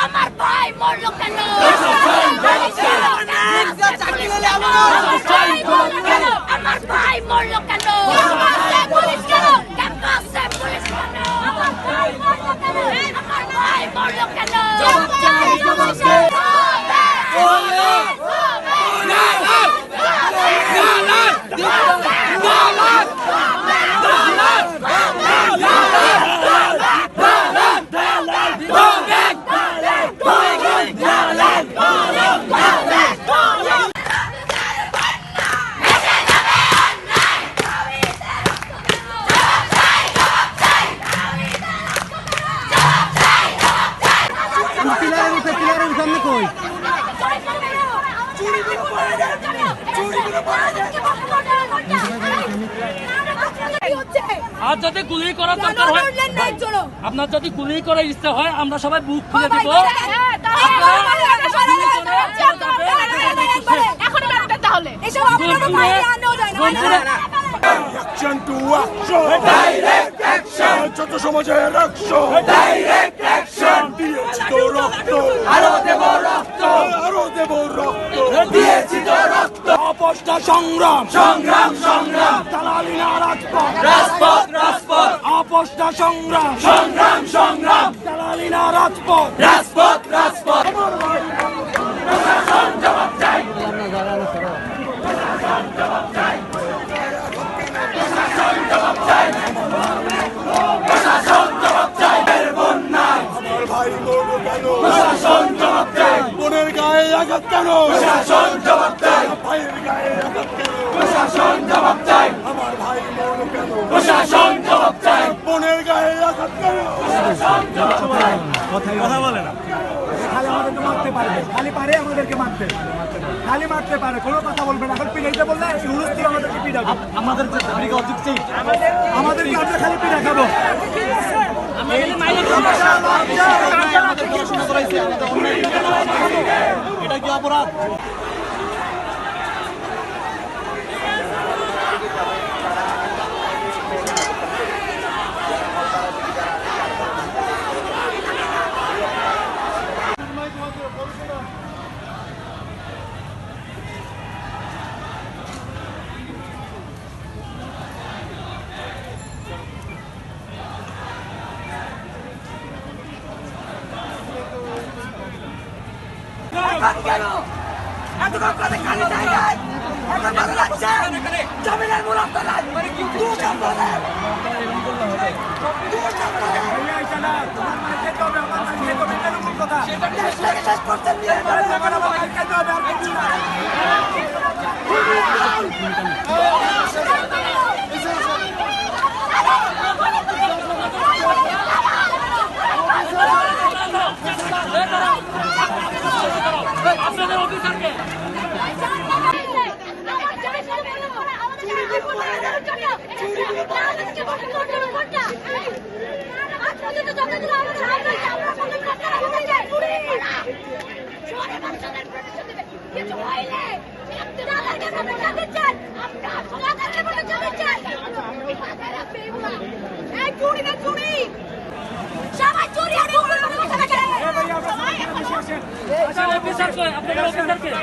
আমার ভাই মরল কেন? আমার ভাই মরল কেন? পুলিশ কেন? ক্যাম্পাসে পুলিশ কেন? আমার ভাই মরল কেন? আমার ভাই মরল কেন? আর যদি গুলি করার দরকার হয়, আপনার যদি গুলি করার ইচ্ছা হয়, আমরা সবাই বুক খুলে দিব। যত সমাজের দিয়েছি তো রক্ত, আরো দেব রক্ত, আরো দেব রক্ত, দিয়েছি তো রক্ত। অপষ্টা সংগ্রাম, সংগ্রাম, সংগ্রাম, দালালি না রাজপথ, রাজপথ, রাজপথ। অপষ্টা সংগ্রাম, সংগ্রাম, সংগ্রাম, দালালি না রাজপথ, রাজপথ, রাজপথ। প্রশাসন জবাব চাই, প্রশাসন জবাব চাই, প্রশাসন জবাব চাই, প্রশাসন জবাব চাই। বন্যায় আমার ভাই মরল কেন? প্রশাসন জবাব চাই। বোনের গায়ে আঘাত কেন? প্রশাসন জবাব চাই। ভাইয়ের গায়ে আঘাত কেন? প্রশাসন জবাব চাই। আমার ভাই মরল কেন? প্রশাসন জবাব চাই। বোনের গায়ে আঘাত কেন? প্রশাসন জবাব চাই। কথা বলে না, খালি আমাদেরকে মারতে পারবে, খালি পারে আমাদেরকে মারতে, খালি মারতে পারে, কোনো কথা বলবে না। এখন পিড়াইতে বললে হুলস্থি আমাদেরকে পিড়াবে। আমাদের আমাদেরকে আমরা খালি পিড়া খাবো। এটা কি অপরাধ? কেন এত করে খালি জায়গায় এখন ভালো লাগছে? জমিনের মূল আপনার আপনাদের অফিসারকে আপনাদের অফিসারকে